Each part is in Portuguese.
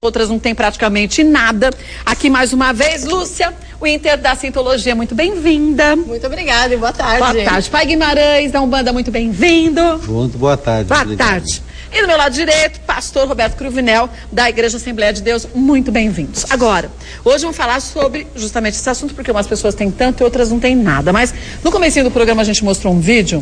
outras não tem praticamente nada. Aqui mais uma vez, Lúcia, o Inter da Sintologia, muito bem-vinda. Muito obrigada e boa tarde. Boa tarde. Pai Guimarães da Umbanda, muito bem-vindo. Muito boa tarde. Boa tarde. E do meu lado direito, pastor Roberto Cruvinel, da Igreja Assembleia de Deus, muito bem-vindos. Agora, hoje vamos falar sobre justamente esse assunto, porque umas pessoas têm tanto e outras não têm nada. Mas no comecinho do programa a gente mostrou um vídeo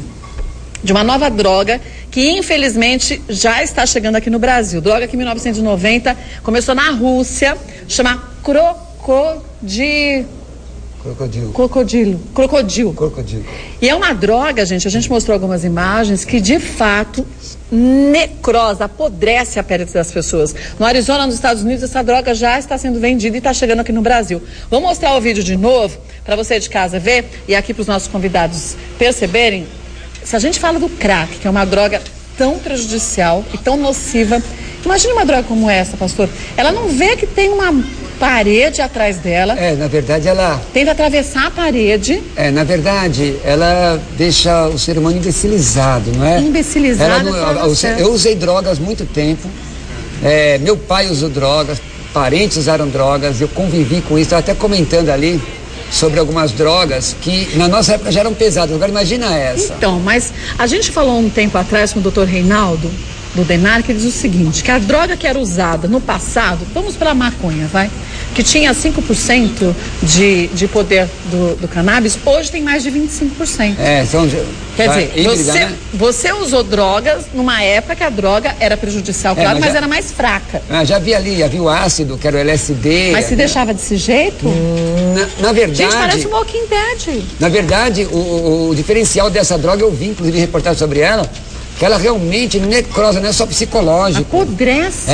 de uma nova droga que infelizmente já está chegando aqui no Brasil. Droga que em 1990 começou na Rússia, chama crocodilo. E é uma droga, gente, a gente mostrou algumas imagens que de fato necrosa, apodrece a pele das pessoas. No Arizona, nos Estados Unidos, essa droga já está sendo vendida e está chegando aqui no Brasil. Vou mostrar o vídeo de novo para você de casa ver e aqui para os nossos convidados perceberem. Se a gente fala do crack, que é uma droga tão prejudicial e tão nociva, imagine uma droga como essa, pastor. Ela não vê que tem uma parede atrás dela. Na verdade ela... Tenta atravessar a parede. Na verdade, ela deixa o ser humano imbecilizado, não é? Imbecilizado. Eu usei drogas há muito tempo. Meu pai usou drogas, parentes usaram drogas, eu convivi com isso, estava até comentando ali sobre algumas drogas que na nossa época já eram pesadas. Agora imagina essa. Então, mas a gente falou um tempo atrás com o doutor Reinaldo, do Denar, que ele diz o seguinte, que a droga que era usada no passado, vamos para a maconha, vai, que tinha 5% de poder do cannabis, hoje tem mais de 25%. Quer dizer, híbrida, você usou drogas numa época que a droga era prejudicial, claro, mas era mais fraca. Já vi o ácido, que era o LSD. Mas se deixava desse jeito? Na verdade... Gente, parece um Walking Dead. Na verdade, o diferencial dessa droga, eu vi, inclusive, reportagem sobre ela, que ela realmente necrosa, não é só psicológico. Apodrece.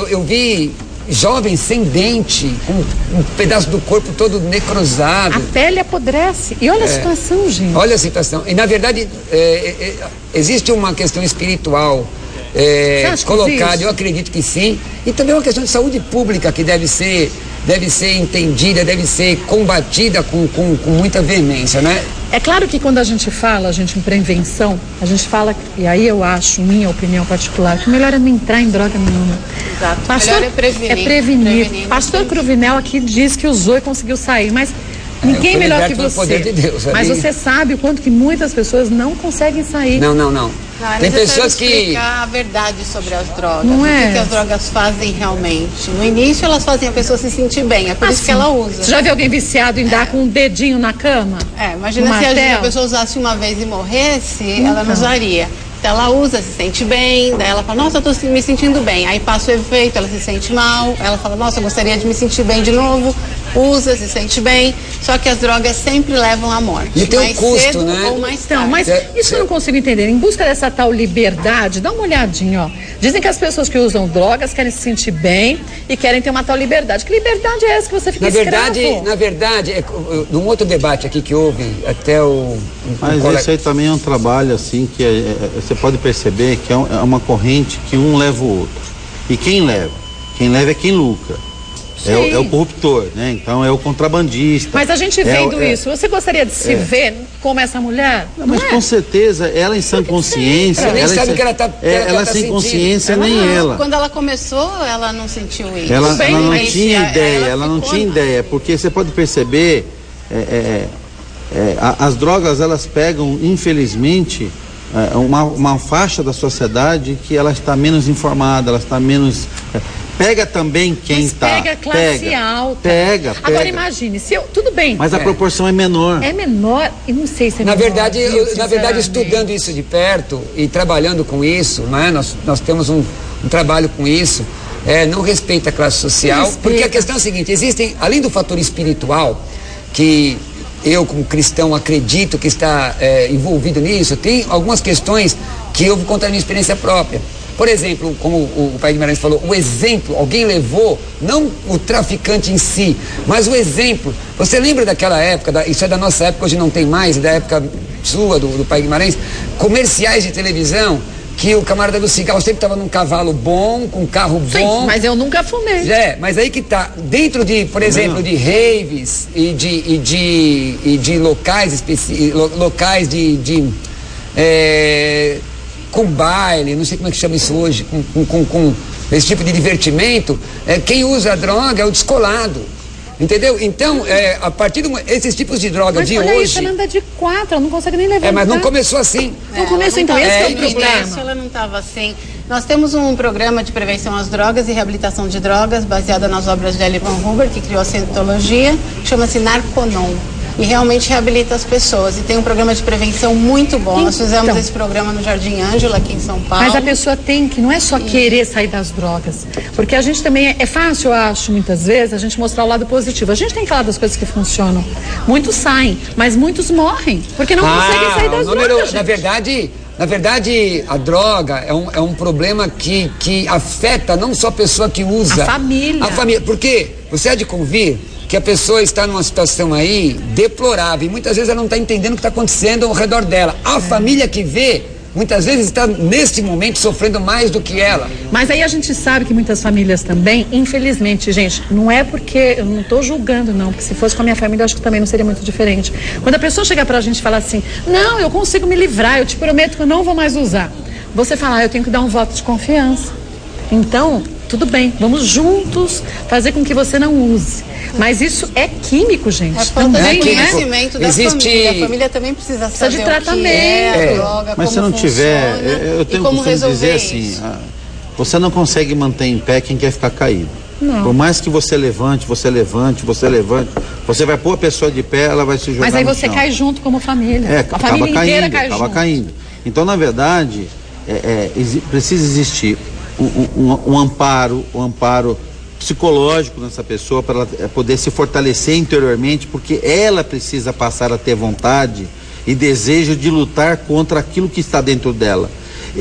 Eu vi jovens sem dente, com um pedaço do corpo todo necrosado. A pele apodrece. E olha a situação, gente. Olha a situação. E, na verdade, existe uma questão espiritual colocada, eu acredito que sim. E também uma questão de saúde pública que deve ser entendida, deve ser combatida com muita veemência, né? É claro que quando a gente fala, em prevenção, a gente fala, e aí eu acho, minha opinião particular, que o melhor é não entrar em droga nenhuma. Exato. Pastor, melhor é prevenir. Pastor Cruvinel aqui diz que usou e conseguiu sair, mas ninguém melhor que você. Poder de Deus, mas você sabe o quanto que muitas pessoas não conseguem sair. Não. Tem pessoas que... explicar a verdade sobre as drogas. Não o que as drogas fazem realmente. No início elas fazem a pessoa se sentir bem, é por isso que ela usa. Você já viu alguém viciado em dar com um dedinho na cama? Imagina se a pessoa usasse uma vez e morresse, ela não usaria. Então ela usa, se sente bem, daí ela fala, nossa, eu tô me sentindo bem. Aí passa o efeito, ela se sente mal, ela fala, nossa, eu gostaria de me sentir bem de novo, usa, se sente bem, só que as drogas sempre levam à morte. E tem um custo, né? Ou mais tarde. Então, mas isso eu não consigo entender. Em busca dessa tal liberdade, dá uma olhadinha, ó. Dizem que as pessoas que usam drogas querem se sentir bem e querem ter uma tal liberdade. Que liberdade é essa que você fica escravo? Na verdade, num outro debate aqui que houve, até Mas esse aí também é um trabalho, assim, que você pode perceber que é uma corrente que um leva o outro. E quem leva? Quem leva é quem lucra. É o corruptor, né? Então é o contrabandista. Mas a gente vendo isso, você gostaria de se ver como essa mulher? Mas com certeza, ela em sã consciência... Ela nem sabe que ela tá sem consciência, nem ela. Quando ela começou, ela não sentiu isso. Ela não tinha ideia, porque você pode perceber, as drogas, elas pegam, infelizmente, uma faixa da sociedade que ela está menos informada, ela está menos... Pega também quem está. Pega classe alta. Pega. Agora imagine, tudo bem. Mas a proporção é menor. É menor, e não sei se é na menor. Na verdade, estudando isso de perto e trabalhando com isso, né? Nós temos um trabalho com isso. Não respeita a classe social, porque a questão é a seguinte, existem, além do fator espiritual, que eu como cristão acredito que está envolvido nisso, tem algumas questões que eu vou contar a minha experiência própria. Por exemplo, como o pai Guimarães falou, o exemplo, alguém levou, não o traficante em si, mas o exemplo. Você lembra daquela época, isso é da nossa época, hoje não tem mais, da época sua, do pai Guimarães, comerciais de televisão, que o camarada do cigarro sempre estava num cavalo bom, com um carro bom. Sim, mas eu nunca fumei. Mas aí que tá, dentro de, por exemplo, de raves e de locais com baile, não sei como é que chama isso hoje, esse tipo de divertimento, quem usa a droga é o descolado. Entendeu? Então, a partir esses tipos de droga de hoje... Mas ela anda de 4, ela não consegue nem levantar. Mas não começou assim. Não começou, então esse é o problema. Ela não estava assim. Nós temos um programa de prevenção às drogas e reabilitação de drogas, baseada nas obras de L. Van Huber, que criou a cientologia, chama-se Narconon. E realmente reabilita as pessoas. E tem um programa de prevenção muito bom. Nós fizemos esse programa no Jardim Ângela, aqui em São Paulo. Mas a pessoa tem que, não é só querer sair das drogas. Porque a gente também, é fácil, eu acho, muitas vezes, a gente mostrar o lado positivo. A gente tem que falar das coisas que funcionam. Muitos saem, mas muitos morrem. Porque não conseguem sair das drogas, Na verdade, a droga é um problema que afeta não só a pessoa que usa. A família. Porque você há de convir que a pessoa está numa situação aí deplorável e muitas vezes ela não está entendendo o que está acontecendo ao redor dela. A família que vê, muitas vezes está nesse momento sofrendo mais do que ela. Mas aí a gente sabe que muitas famílias também, infelizmente, gente, não é porque, eu não estou julgando não, porque se fosse com a minha família eu acho que também não seria muito diferente. Quando a pessoa chega pra gente e fala assim, não, eu consigo me livrar, eu te prometo que eu não vou mais usar. Você fala, eu tenho que dar um voto de confiança. Então, tudo bem, vamos juntos fazer com que você não use. Mas isso é químico, gente. É falta de conhecimento da família. A família também precisa saber de tratamento. O que é a droga, mas se não tiver, eu tenho o costume de dizer assim, você não consegue manter em pé quem quer ficar caído. Não. Por mais que você levante, você vai pôr a pessoa de pé, ela vai se jogar. Mas aí você chão. cai junto como família. A família inteira cai junto. Caindo. Então, na verdade, precisa existir um amparo psicológico nessa pessoa para ela poder se fortalecer interiormente, porque ela precisa passar a ter vontade e desejo de lutar contra aquilo que está dentro dela.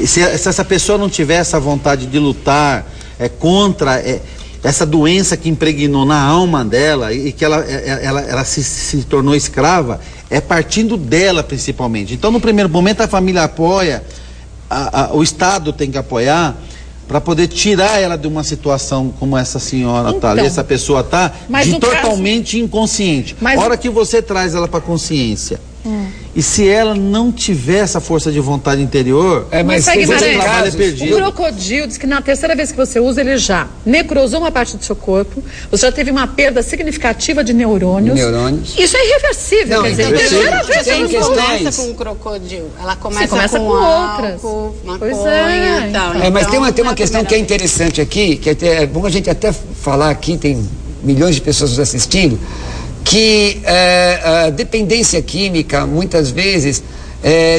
Se essa pessoa não tiver essa vontade de lutar contra essa doença que impregnou na alma dela e que ela se tornou escrava, partindo dela principalmente. Então, no primeiro momento, a família apoia, o Estado tem que apoiar para poder tirar ela de uma situação como essa senhora está ali, essa pessoa está totalmente inconsciente. A hora que você traz ela para a consciência, e se ela não tiver essa força de vontade interior, mas trabalho é perdido. O crocodilo diz que na terceira vez que você usa, ele já necrosou uma parte do seu corpo, você já teve uma perda significativa de neurônios. Isso é irreversível. Não, terceira vez que você começa com o crocodilo, ela começa com outras. Maconha e tal. Mas tem uma questão que é interessante aqui, que é bom a gente até falar aqui, tem milhões de pessoas nos assistindo, que a dependência química, muitas vezes,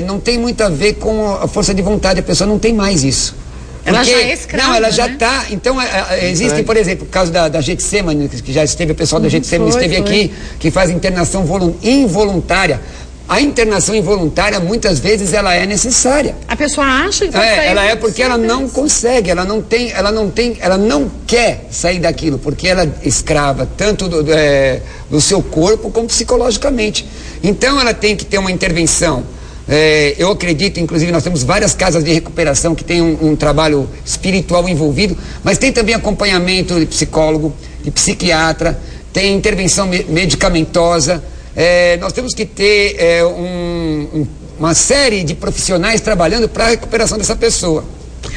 não tem muito a ver com a força de vontade, a pessoa não tem mais isso. Ela já é escrava, ela já está. Então, existe, por exemplo, o caso da Getsemane, que já esteve, o pessoal da Getsemane esteve aqui, que faz internação involuntária. A internação involuntária, muitas vezes, ela é necessária. A pessoa acha que vai sair. Ela porque ela não consegue, ela não quer sair daquilo, porque ela é escrava tanto do seu corpo como psicologicamente. Então, ela tem que ter uma intervenção. Eu acredito, inclusive, nós temos várias casas de recuperação que tem um trabalho espiritual envolvido, mas tem também acompanhamento de psicólogo, de psiquiatra, tem intervenção medicamentosa. Nós temos que ter uma série de profissionais trabalhando para a recuperação dessa pessoa.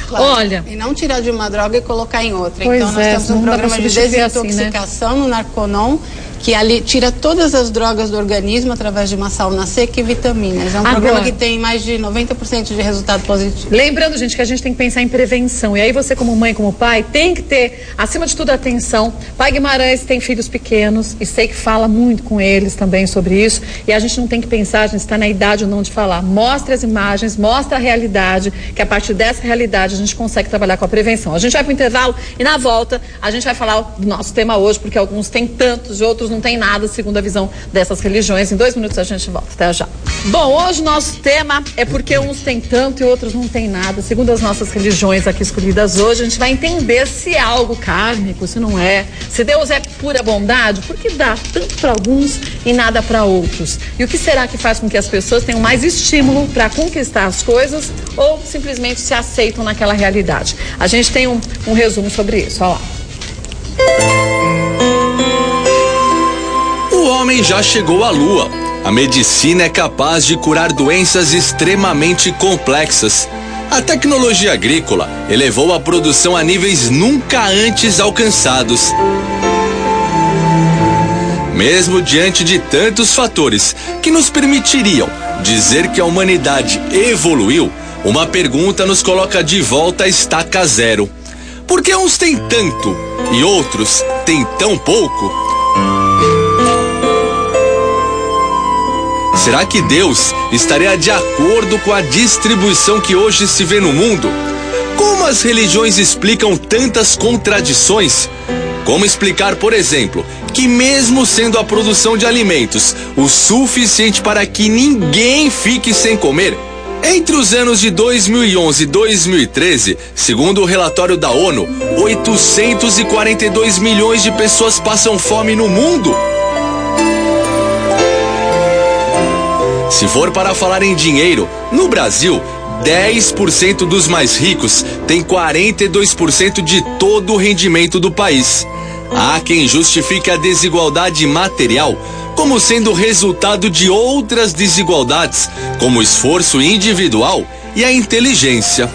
Claro. Olha, e não tirar de uma droga e colocar em outra. Então nós temos um programa de desintoxicação assim, né? No Narconon, que ali tira todas as drogas do organismo através de uma sauna seca e vitaminas. É um programa que tem mais de 90% de resultado positivo. Lembrando, gente, que a gente tem que pensar em prevenção. E aí você, como mãe, como pai, tem que ter, acima de tudo, atenção. Pai Guimarães tem filhos pequenos e sei que fala muito com eles também sobre isso. E a gente não tem que pensar, a gente está na idade ou não de falar. Mostre as imagens, mostre a realidade, que a partir dessa realidade a gente consegue trabalhar com a prevenção. A gente vai para o intervalo e na volta a gente vai falar do nosso tema hoje, porque alguns têm tantos e outros não tem nada, segundo a visão dessas religiões. Em 2 minutos a gente volta. Até já. Bom, hoje nosso tema é porque uns têm tanto e outros não têm nada. Segundo as nossas religiões aqui escolhidas hoje, a gente vai entender se é algo kármico, se não é. Se Deus é pura bondade, por que dá tanto para alguns e nada para outros? E o que será que faz com que as pessoas tenham mais estímulo para conquistar as coisas ou simplesmente se aceitam naquela realidade? A gente tem um resumo sobre isso. Olha lá. O homem já chegou à Lua. A medicina é capaz de curar doenças extremamente complexas. A tecnologia agrícola elevou a produção a níveis nunca antes alcançados. Mesmo diante de tantos fatores que nos permitiriam dizer que a humanidade evoluiu, uma pergunta nos coloca de volta à estaca zero. Por que uns têm tanto e outros têm tão pouco? Será que Deus estaria de acordo com a distribuição que hoje se vê no mundo? Como as religiões explicam tantas contradições? Como explicar, por exemplo, que mesmo sendo a produção de alimentos o suficiente para que ninguém fique sem comer, entre os anos de 2011 e 2013, segundo o relatório da ONU, 842 milhões de pessoas passam fome no mundo? Se for para falar em dinheiro, no Brasil, 10% dos mais ricos têm 42% de todo o rendimento do país. Há quem justifique a desigualdade material como sendo resultado de outras desigualdades, como o esforço individual e a inteligência.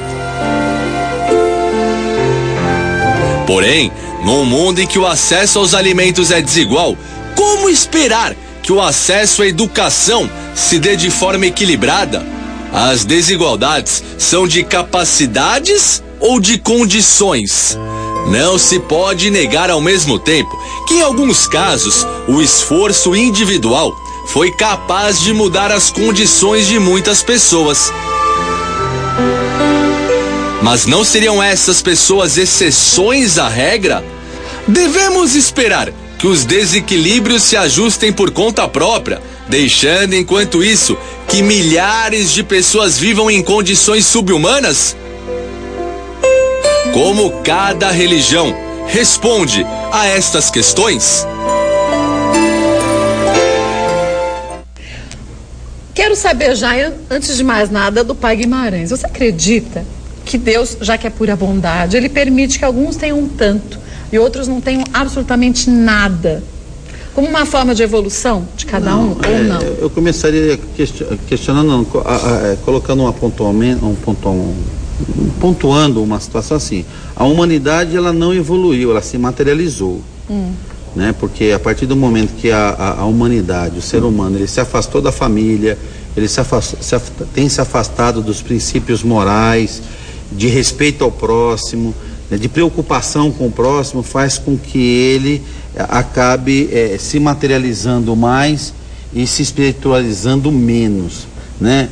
Porém, num mundo em que o acesso aos alimentos é desigual, como esperar que o acesso à educação se dê de forma equilibrada? As desigualdades são de capacidades ou de condições? Não se pode negar ao mesmo tempo que, em alguns casos, o esforço individual foi capaz de mudar as condições de muitas pessoas. Mas não seriam essas pessoas exceções à regra? Devemos esperar que os desequilíbrios se ajustem por conta própria, deixando, enquanto isso, que milhares de pessoas vivam em condições subhumanas? Como cada religião responde a estas questões? Quero saber já, antes de mais nada, do Pai Guimarães. Você acredita que Deus, já que é pura bondade, Ele permite que alguns tenham tanto e outros não tenham absolutamente nada? Como uma forma de evolução de cada um ou não? Eu começaria questionando, colocando pontuando uma situação assim. A humanidade, ela não evoluiu, ela se materializou. Né? Porque a partir do momento que a humanidade, o ser humano, ele se afastou da família, ele tem se afastado dos princípios morais, de respeito ao próximo, né, de preocupação com o próximo, faz com que ele acabe se materializando mais e se espiritualizando menos, né?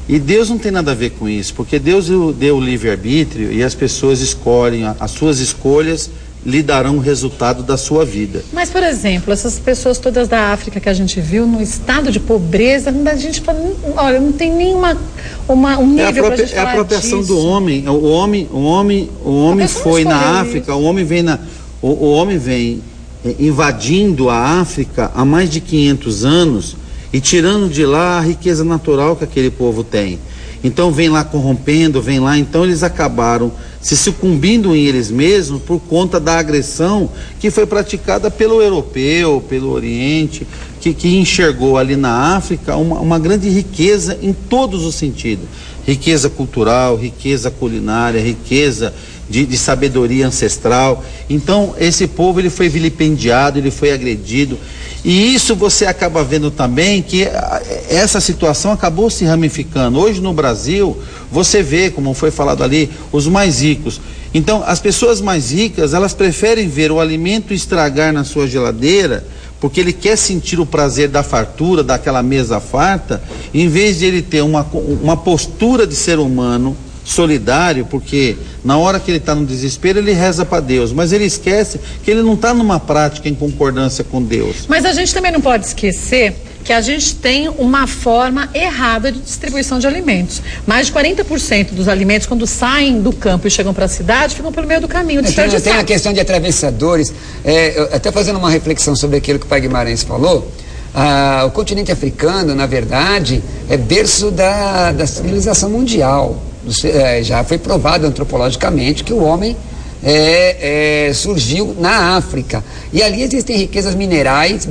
E Deus não tem nada a ver com isso, porque Deus deu o livre-arbítrio e as pessoas escolhem, as suas escolhas lhe darão o resultado da sua vida. Mas, por exemplo, essas pessoas todas da África que a gente viu no estado de pobreza, a gente olha, não tem nenhuma um nível pra gente falar. É a apropriação disso. Do homem. O homem foi na África, o homem vem invadindo a África há mais de 500 anos e tirando de lá a riqueza natural que aquele povo tem. Então vem lá corrompendo, então eles acabaram se sucumbindo em eles mesmos por conta da agressão que foi praticada pelo europeu, pelo Oriente, que enxergou ali na África uma grande riqueza em todos os sentidos. Riqueza cultural, riqueza culinária, riqueza de sabedoria ancestral. Então esse povo, ele foi vilipendiado, ele foi agredido. E isso você acaba vendo também que essa situação acabou se ramificando. Hoje no Brasil, você vê, como foi falado ali, os mais ricos. Então, as pessoas mais ricas, elas preferem ver o alimento estragar na sua geladeira, porque ele quer sentir o prazer da fartura, daquela mesa farta, em vez de ele ter uma postura de ser humano solidário, porque na hora que ele está no desespero ele reza para Deus, mas ele esquece que ele não está numa prática em concordância com Deus. Mas a gente também não pode esquecer que a gente tem uma forma errada de distribuição de alimentos. Mais de 40% dos alimentos, quando saem do campo e chegam para a cidade, ficam pelo meio do caminho. Tem a questão de atravessadores. Até fazendo uma reflexão sobre aquilo que o Pai Guimarães falou, o continente africano, na verdade, é berço da civilização mundial. Já foi provado antropologicamente que o homem surgiu na África, e ali existem riquezas minerais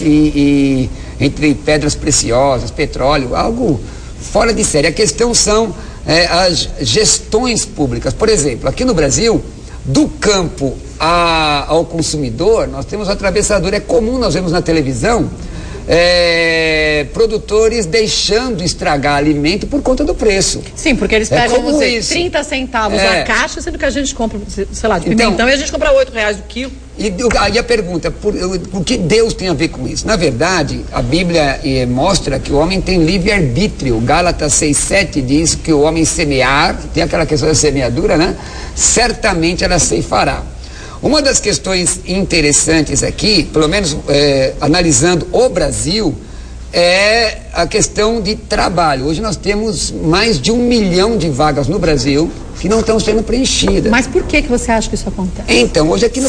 e entre pedras preciosas, petróleo, algo fora de série. A questão são as gestões públicas. Por exemplo, aqui no Brasil, do campo ao consumidor, nós temos o atravessador. É comum, nós vemos na televisão, produtores deixando estragar alimento por conta do preço. Sim, porque eles pegam, vamos dizer, 30 centavos a caixa, sendo que a gente compra, sei lá, de pimentão, e a gente compra R$8 o quilo. E aí a pergunta, o que Deus tem a ver com isso? Na verdade, a Bíblia mostra que o homem tem livre-arbítrio. Gálatas 6,7 diz que o homem semear, tem aquela questão da semeadura, né? Certamente ela ceifará. Uma das questões interessantes aqui, pelo menos analisando o Brasil, é a questão de trabalho. Hoje nós temos mais de 1 milhão de vagas no Brasil que não estão sendo preenchidas. Mas por que você acha que isso acontece? Então, hoje aqui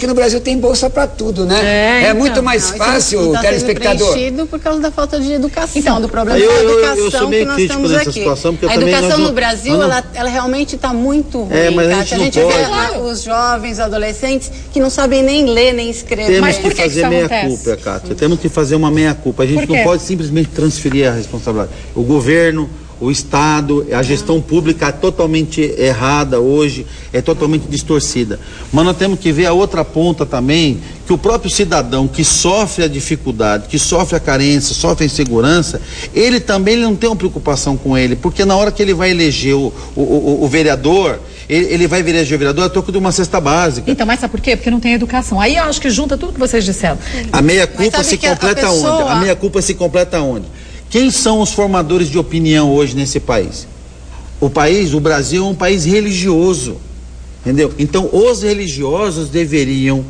no Brasil tem bolsa para tudo, né? É muito mais fácil, tá telespectador. Preenchido por causa da falta de educação, então, do problema da educação que nós temos aqui. Situação, a educação no Brasil, ela realmente está muito ruim. Mas a gente vê os jovens, adolescentes, que não sabem nem ler, nem escrever. Temos que fazer meia-culpa, Kátia. Temos que fazer uma meia-culpa. A gente não pode simplesmente transferir a responsabilidade. O governo, o Estado, a gestão pública é totalmente errada hoje, é totalmente distorcida. Mas nós temos que ver a outra ponta também, que o próprio cidadão que sofre a dificuldade, que sofre a carência, sofre a insegurança, ele também não tem uma preocupação com ele, porque na hora que ele vai eleger o vereador, ele vai eleger o vereador a troco de uma cesta básica. Então, mas sabe por quê? Porque não tem educação. Aí eu acho que junta tudo que vocês disseram. A meia-culpa se completa onde? A meia-culpa se completa onde? Quem são os formadores de opinião hoje nesse país? O Brasil é um país religioso, entendeu? Então, os religiosos deveriam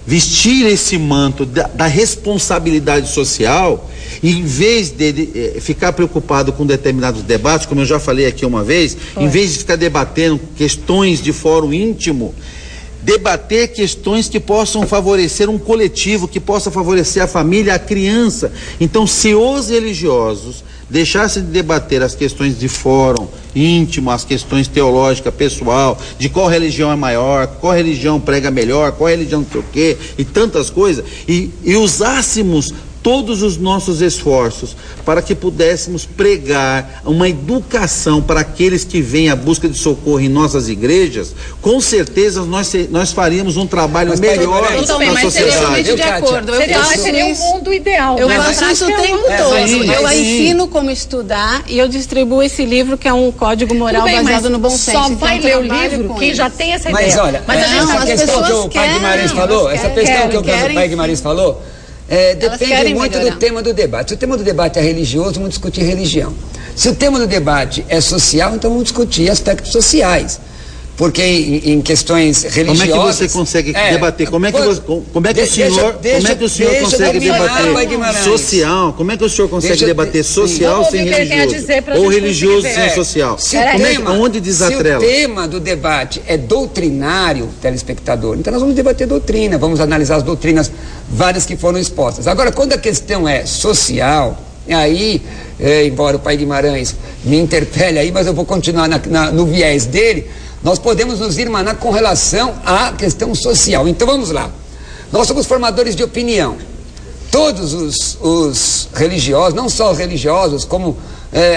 vestir esse manto da responsabilidade social, e em vez de ficar preocupado com determinados debates, como eu já falei aqui uma vez, em vez de ficar debatendo questões de fórum íntimo, debater questões que possam favorecer um coletivo, que possa favorecer a família, a criança. Então, se os religiosos deixassem de debater as questões de fórum íntimo, as questões teológicas, pessoal, de qual religião é maior, qual religião prega melhor, qual religião não sei o quê, e tantas coisas, e usássemos todos os nossos esforços para que pudéssemos pregar uma educação para aqueles que vêm à busca de socorro em nossas igrejas, com certeza nós faríamos um trabalho melhor na sociedade. Seria de acordo. Seria um mundo ideal. Eu faço isso o tempo todo. Eu ensino como estudar e eu distribuo esse livro, que é um código moral baseado no bom senso. Só vai ler o livro quem já tem essa ideia. Mas olha, essa questão que o Pai Guimarães falou, o Pai Guimarães falou, depende muito do tema do debate. Se o tema do debate é religioso, vamos discutir religião. Se o tema do debate é social, então vamos discutir aspectos sociais. Porque em questões religiosas... Como é que você consegue debater? Como é que o senhor consegue debater social? Como é que o senhor consegue debater social sem religioso? Ou religioso sem social? Onde desatrela? Se o tema do debate é doutrinário, telespectador, então nós vamos debater doutrina, vamos analisar as doutrinas várias que foram expostas. Agora, quando a questão é social, aí, embora o Pai Guimarães me interpele aí, mas eu vou continuar no viés dele, nós podemos nos irmanar com relação à questão social. Então vamos lá. Nós somos formadores de opinião. Todos os religiosos, não só os religiosos, como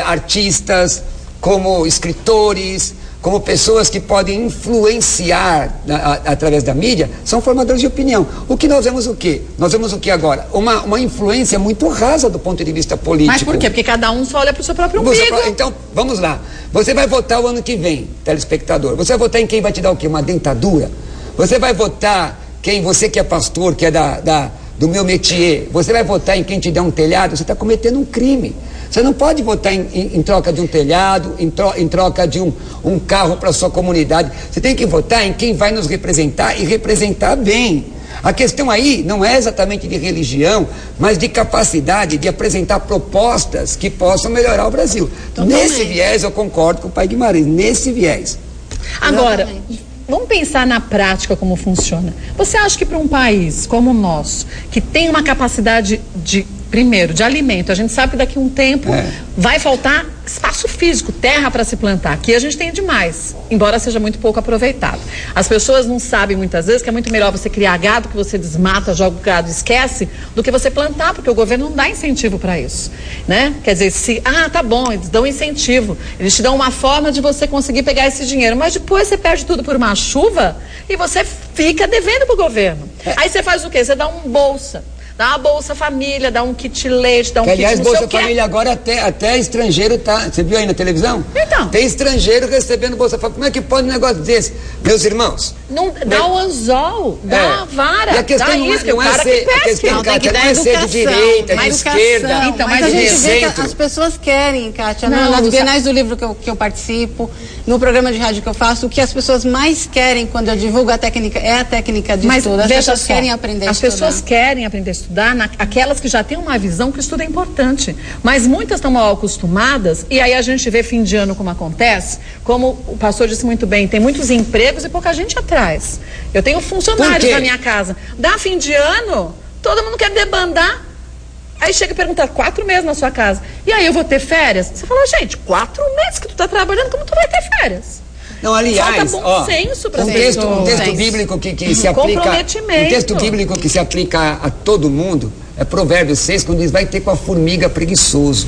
artistas, como escritores, como pessoas que podem influenciar através da mídia, são formadores de opinião. O que nós vemos o quê? Nós vemos o que agora? Uma influência muito rasa do ponto de vista político. Mas por quê? Porque cada um só olha para o seu próprio umbigo. Então, vamos lá. Você vai votar o ano que vem, telespectador. Você vai votar em quem vai te dar o quê? Uma dentadura? Você vai votar você que é pastor, que é do meu métier, você vai votar em quem te der um telhado? Você está cometendo um crime. Você não pode votar em troca de um telhado, em troca de um carro para a sua comunidade. Você tem que votar em quem vai nos representar e representar bem. A questão aí não é exatamente de religião, mas de capacidade de apresentar propostas que possam melhorar o Brasil. Nesse viés eu concordo com o Pai Guimarães, nesse viés. Agora, vamos pensar na prática como funciona. Você acha que para um país como o nosso, que tem uma capacidade de primeiro, de alimento. A gente sabe que daqui a um tempo vai faltar espaço físico, terra para se plantar. Aqui a gente tem demais, embora seja muito pouco aproveitado. As pessoas não sabem muitas vezes que é muito melhor você criar gado, que você desmata, joga o gado e esquece, do que você plantar, porque o governo não dá incentivo para isso, né? Quer dizer, tá bom, eles dão incentivo, eles te dão uma forma de você conseguir pegar esse dinheiro, mas depois você perde tudo por uma chuva e você fica devendo pro governo. Aí você faz o quê? Você dá um bolsa. Dá uma Bolsa Família, dá um kit leite, dá um kit aliás, não sei o quê. Bolsa Família agora até estrangeiro tá. Você viu aí na televisão? Então. Tem estrangeiro recebendo Bolsa Família. Como é que pode um negócio desse? Meus irmãos. Não, dá o anzol, dá a vara. E a questão não é ser, não é ser de direita, de esquerda. Então, mas a gente vê que as pessoas querem, Kátia, nas bienais do livro que eu participo, no programa de rádio que eu faço, o que as pessoas mais querem quando eu divulgo a técnica é a técnica de estudo. As pessoas querem aprender a estudar. As pessoas querem aprender a estudar, aquelas que já têm uma visão que o estudo é importante. Mas muitas estão mal acostumadas, e aí a gente vê fim de ano como acontece, como o pastor disse muito bem, tem muitos empregos e pouca gente atrás. Eu tenho funcionários na minha casa. Dá fim de ano, todo mundo quer debandar. Aí chega e pergunta, 4 meses na sua casa. E aí eu vou ter férias? Você fala, gente, 4 meses que tu tá trabalhando, como tu vai ter férias? Não, aliás, falta bom senso para um texto bíblico que se aplica, um texto bíblico que se aplica a todo mundo é Provérbios 6, quando diz, vai ter com a formiga preguiçoso.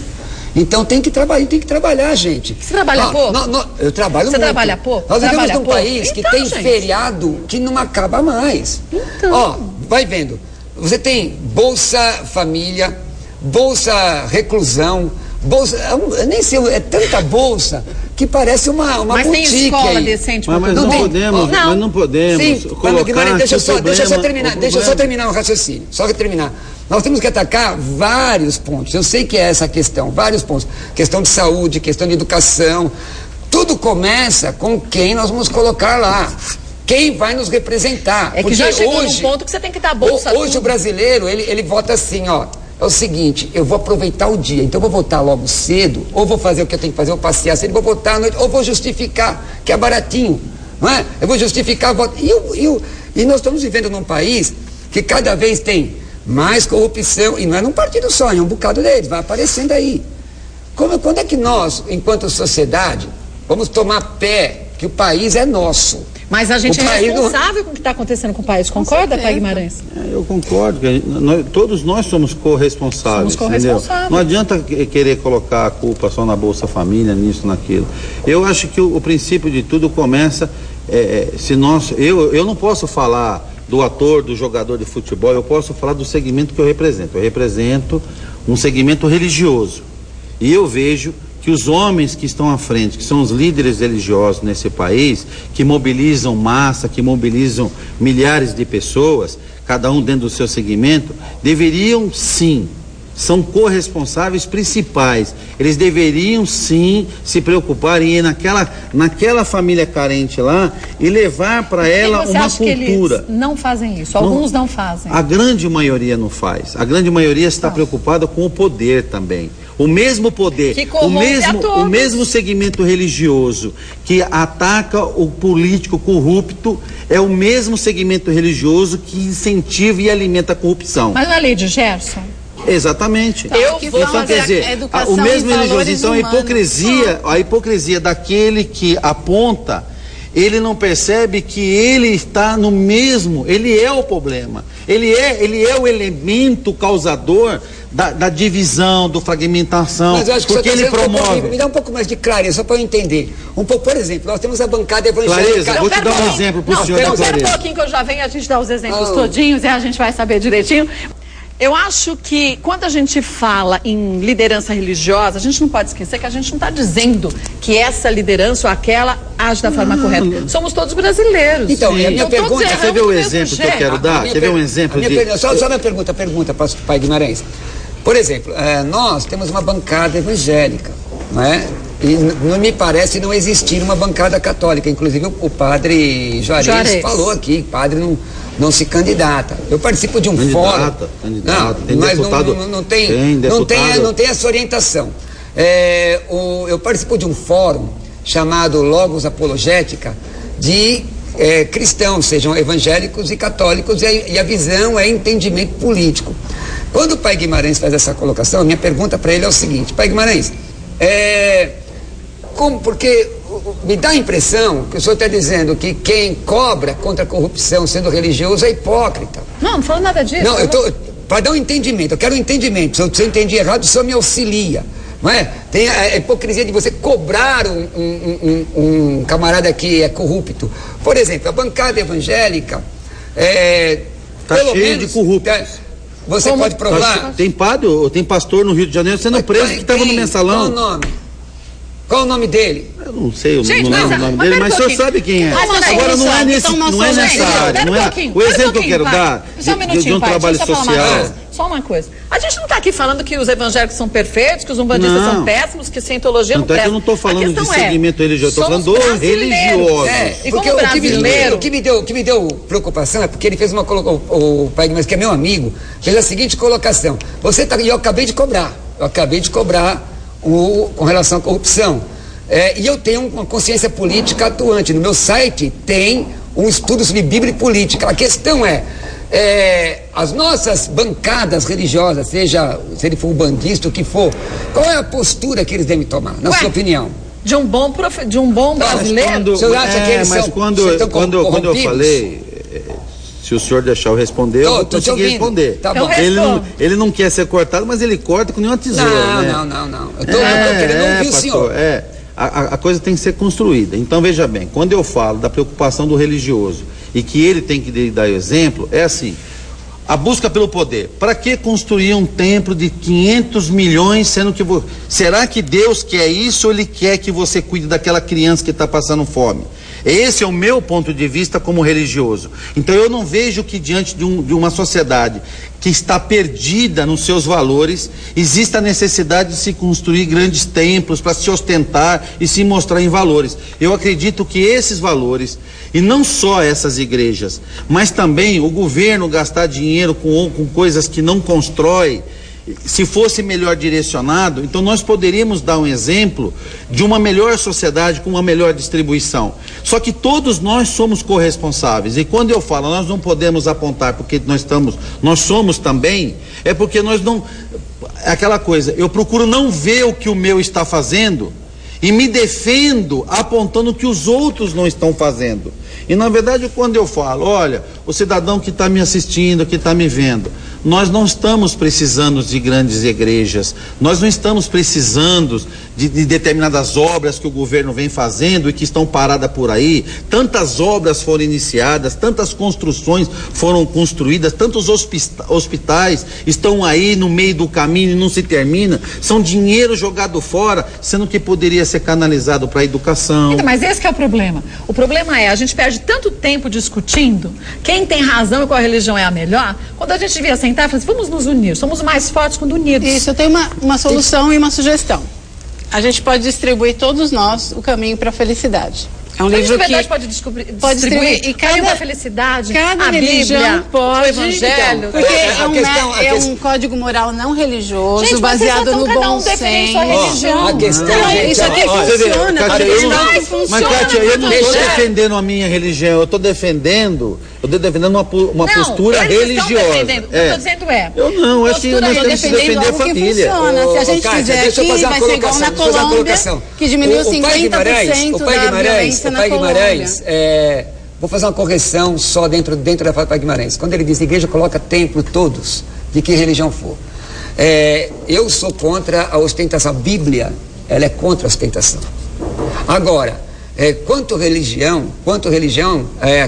Então tem que trabalhar, gente. Você trabalha pouco? Eu trabalho muito. Você trabalha pouco? Nós vivemos num país que tem feriado que não acaba mais. Então. Vai vendo. Você tem Bolsa Família, Bolsa Reclusão, Bolsa, nem sei, é tanta bolsa que parece uma mas boutique. Mas tem escola decente para mas não podemos Sim, colocar deixa eu só terminar o raciocínio, Nós temos que atacar vários pontos. Eu sei que é essa a questão, vários pontos. Questão de saúde, questão de educação. Tudo começa com quem nós vamos colocar lá. Quem vai nos representar. É que já chegou num ponto que você tem que dar bolsa. Hoje o brasileiro, ele vota assim, ó. É o seguinte, eu vou aproveitar o dia, então eu vou votar logo cedo, ou vou fazer o que eu tenho que fazer, vou passear cedo, vou votar à noite, ou vou justificar, que é baratinho, não é? Eu vou justificar o voto. E nós estamos vivendo num país que cada vez tem mais corrupção, e não é num partido só, é um bocado deles, vai aparecendo aí. Quando é que nós, enquanto sociedade, vamos tomar pé que o país é nosso? Mas a gente é responsável com o que está acontecendo com o país. Concorda, Pai Guimarães? Eu concordo. Todos nós somos corresponsáveis. Não adianta querer colocar a culpa só na Bolsa Família, nisso, naquilo. Eu acho que o princípio de tudo começa... eu não posso falar do ator, do jogador de futebol, eu posso falar do segmento que eu represento. Eu represento um segmento religioso. E eu vejo que os homens que estão à frente, que são os líderes religiosos nesse país, que mobilizam massa, que mobilizam milhares de pessoas, cada um dentro do seu segmento, deveriam sim, são corresponsáveis principais, eles deveriam sim se preocupar em ir naquela família carente lá e levar para ela uma cultura. Que eles não fazem isso, alguns não fazem. A grande maioria não faz, a grande maioria está preocupada com o poder também. O mesmo poder, o mesmo segmento religioso que ataca o político corrupto é o mesmo segmento religioso que incentiva e alimenta a corrupção. Mas não é lei de Gerson? Exatamente. Então, quer dizer, o mesmo religioso. Então a hipocrisia daquele que aponta, ele não percebe que ele está no mesmo, ele é o problema. Ele é o elemento causador da divisão, da fragmentação, mas eu acho que porque ele promove. Me dá um pouco mais de clareza, só para eu entender. Por exemplo, nós temos a bancada evangélica. Clareza, vou te dar um exemplo para o senhor da clareza. Espera um pouquinho que eu já venho, a gente dá os exemplos todinhos e a gente vai saber direitinho. Eu acho que quando a gente fala em liderança religiosa, a gente não pode esquecer que a gente não está dizendo que essa liderança ou aquela age da forma correta. Somos todos brasileiros. Então, e a minha pergunta... Você vê o exemplo que eu quero dar? Quer ver um exemplo de... Só minha pergunta para o Pai Guimarães. Por exemplo, nós temos uma bancada evangélica, não é? E não me parece não existir uma bancada católica. Inclusive o padre Juarez falou aqui, padre não se candidata. Eu participo de um fórum. Mas não tem essa orientação. Eu participo de um fórum chamado Logos Apologética de cristãos, sejam evangélicos e católicos, e a visão é entendimento político. Quando o Pai Guimarães faz essa colocação, a minha pergunta para ele é o seguinte: Pai Guimarães, porque me dá a impressão que o senhor está dizendo que quem cobra contra a corrupção sendo religioso é hipócrita. Não falo nada disso. Não, para dar um entendimento, eu quero um entendimento. Se eu entendi errado, o senhor me auxilia. Não é? Tem a hipocrisia de você cobrar um camarada que é corrupto. Por exemplo, a bancada evangélica está cheia de corruptos. Você pode provar? Tem padre, tem pastor no Rio de Janeiro sendo preso que estava no mensalão. Qual o nome? Qual o nome dele? Eu não sei, não lembro o nome dele, mas o senhor sabe quem é. Agora não é nessa área. O exemplo que eu quero dar de um trabalho social. Só uma coisa. A gente não está aqui falando que os evangélicos são perfeitos, que os umbandistas são péssimos, que a cientologia não presta. Eu não estou falando de segmento religioso, estou falando do religioso. Porque o que me deu preocupação é porque ele fez o Pai Guimarães, que é meu amigo, fez a seguinte colocação: eu acabei de cobrar com relação à corrupção. E eu tenho uma consciência política atuante. No meu site tem um estudo sobre Bíblia e política. A questão as nossas bancadas religiosas, se ele for bandista, o que for, qual é a postura que eles devem tomar, na sua opinião? De um bom brasileiro? Você acha que eles são quando eu falei, se o senhor deixar eu responder, eu vou conseguir responder. Tá bom. Ele não quer ser cortado, mas ele corta com nenhuma tesoura. Não. Eu tô querendo ouvir o senhor. A coisa tem que ser construída. Então, veja bem, quando eu falo da preocupação do religioso e que ele tem que dar exemplo, é assim: a busca pelo poder. Para que construir um templo de 500 milhões, sendo que... Será que Deus quer isso ou Ele quer que você cuide daquela criança que está passando fome? Esse é o meu ponto de vista como religioso. Então eu não vejo que diante de uma sociedade que está perdida nos seus valores, exista a necessidade de se construir grandes templos para se ostentar e se mostrar em valores. Eu acredito que esses valores, e não só essas igrejas, mas também o governo gastar dinheiro com coisas que não constrói, se fosse melhor direcionado, então nós poderíamos dar um exemplo de uma melhor sociedade com uma melhor distribuição. Só que todos nós somos corresponsáveis, e quando eu falo nós não podemos apontar porque nós somos também, é porque nós não... Aquela coisa, eu procuro não ver o que o meu está fazendo e me defendo apontando o que os outros não estão fazendo. E na verdade, quando eu falo, olha, o cidadão que está me assistindo, que está me vendo, nós não estamos precisando de grandes igrejas, nós não estamos precisando de determinadas obras que o governo vem fazendo e que estão paradas por aí. Tantas obras foram iniciadas, tantas construções foram construídas, tantos hospitais estão aí no meio do caminho e não se termina. São dinheiro jogado fora, sendo que poderia ser canalizado para a educação. Então, mas esse que é o problema. O problema é, a gente perde tanto tempo discutindo quem tem razão e qual religião é a melhor, quando a gente devia sentar e falar assim, vamos nos unir, somos mais fortes quando unidos. Isso, eu tenho uma solução e uma sugestão. A gente pode distribuir todos nós o caminho para a felicidade. É um livro que pode distribuir e cada felicidade, cada religião Bíblia, pode, o Evangelho, porque é um código moral não religioso, gente, baseado no bom senso. Sua religião. A questão, isso aqui funciona. Mas Kátia, eu não estou defendendo a minha religião, eu estou defendendo uma postura religiosa. O que eu estou dizendo eu não, acho que nós temos que defender a família. Se a gente fizer aqui, vai ser igual na Colômbia, que diminuiu 50% da violência. O Pai Guimarães, vou fazer uma correção só dentro da fala do Pai Guimarães. Quando ele diz, a igreja coloca templo todos, de que religião for. Eu sou contra a ostentação. A Bíblia, ela é contra a ostentação. Agora, quanto religião,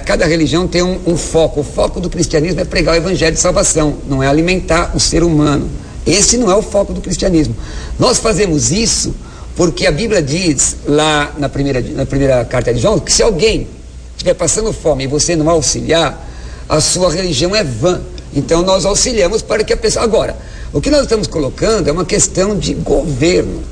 cada religião tem um foco. O foco do cristianismo é pregar o evangelho de salvação, não é alimentar o ser humano. Esse não é o foco do cristianismo. Nós fazemos isso porque a Bíblia diz lá na primeira carta de João que se alguém estiver passando fome e você não auxiliar, a sua religião é vã. Então nós auxiliamos para que a pessoa... Agora, o que nós estamos colocando é uma questão de governo.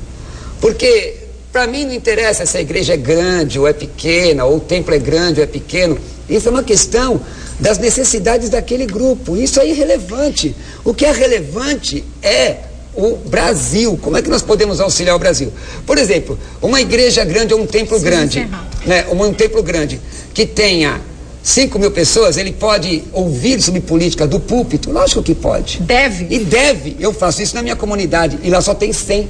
Porque para mim não interessa se a igreja é grande ou é pequena, ou o templo é grande ou é pequeno. Isso é uma questão das necessidades daquele grupo. Isso é irrelevante. O que é relevante é o Brasil. Como é que nós podemos auxiliar o Brasil? Por exemplo, uma igreja grande ou um templo grande. né, um templo grande, que tenha 5 mil pessoas, ele pode ouvir sobre política do púlpito? Lógico que pode. Deve. E deve. Eu faço isso na minha comunidade e lá só tem 100.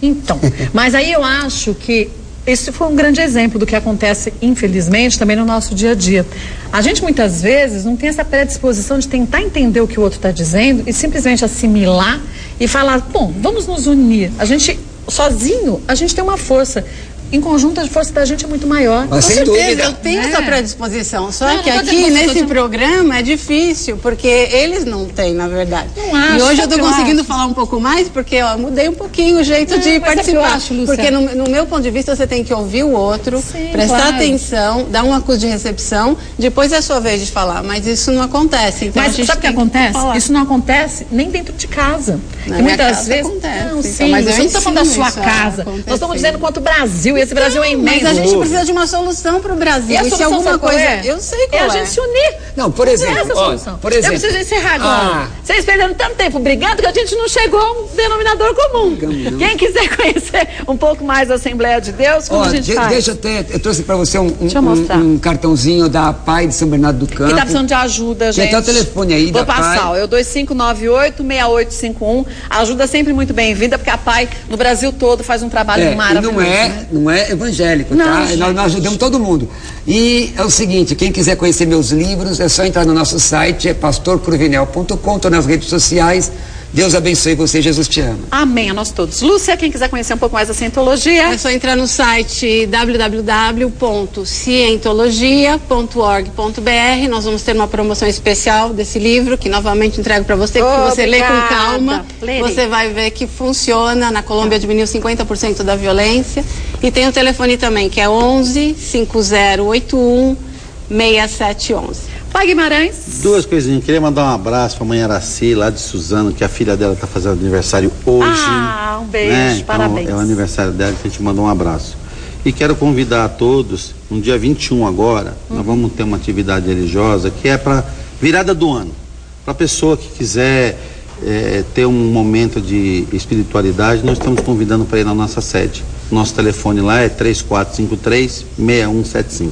Então, mas aí eu acho que esse foi um grande exemplo do que acontece, infelizmente, também no nosso dia a dia. A gente muitas vezes não tem essa predisposição de tentar entender o que o outro está dizendo e simplesmente assimilar e falar, bom, vamos nos unir. A gente, sozinho, a gente tem uma força. Em conjunto, a força da gente é muito maior. Mas sem dúvida. Eu tenho essa predisposição, só que aqui nesse programa é difícil, porque eles não têm, na verdade. Não acho, e hoje eu estou conseguindo falar um pouco mais, porque eu mudei um pouquinho o jeito de participar. Acho, porque no meu ponto de vista, você tem que ouvir o outro, prestar atenção, dar um acuso de recepção, depois é a sua vez de falar, mas isso não acontece. Então mas sabe o que acontece? Isso não acontece nem dentro de casa. Na minha casa vezes acontece. Não, sim, mas eu não estou falando da sua casa. Nós estamos dizendo quanto o Brasil. E esse Brasil é imenso. Mas a gente precisa de uma solução para o Brasil. E a solução, alguma coisa. Eu sei qual é. A gente se unir. Não, por exemplo. Essa solução. Por exemplo. Eu preciso encerrar agora. Vocês perderam tanto tempo brigando que a gente não chegou a um denominador comum. Quem quiser conhecer um pouco mais da Assembleia de Deus, como a gente faz? Eu trouxe para você um cartãozinho da PAI de São Bernardo do Campo. Que tá precisando de ajuda, gente. Tem até o telefone aí da PAI. Vou passar. É o 2598-6851. Ajuda sempre muito bem-vinda, porque a PAI no Brasil todo faz um trabalho maravilhoso. Não é evangélico, tá? Nós ajudamos todo mundo. E é o seguinte, quem quiser conhecer meus livros, é só entrar no nosso site, é pastorcruvinel.com, estou nas redes sociais. Deus abençoe você, Jesus te ama. Amém, a nós todos. Lúcia, quem quiser conhecer um pouco mais da Cientologia, é só entrar no site www.cientologia.org.br. Nós vamos ter uma promoção especial desse livro, que novamente entrego para você, que você lê com calma. Você vai ver que funciona. Na Colômbia diminuiu 50% da violência. E tem o telefone também, que é 11-5081-6711. Pai Guimarães. 2 coisinhas. Queria mandar um abraço para a mãe Araci, lá de Suzano, que a filha dela está fazendo aniversário hoje. Um beijo, né? Então, parabéns. É o aniversário dela, que a gente mandou um abraço. E quero convidar a todos, no dia 21 agora, nós vamos ter uma atividade religiosa que é para virada do ano. Para a pessoa que quiser ter um momento de espiritualidade, nós estamos convidando para ir na nossa sede. Nosso telefone lá é 3453-6175.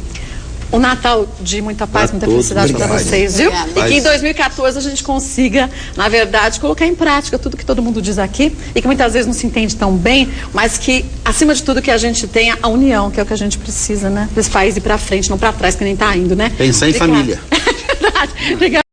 O Natal de muita paz, muita felicidade para vocês, viu? Obrigada. E que em 2014 a gente consiga, na verdade, colocar em prática tudo que todo mundo diz aqui e que muitas vezes não se entende tão bem, mas que, acima de tudo, que a gente tenha a união, que é o que a gente precisa, né? Para esse país ir para frente, não para trás, que nem tá indo, né? Pensar em família. É verdade. Obrigada.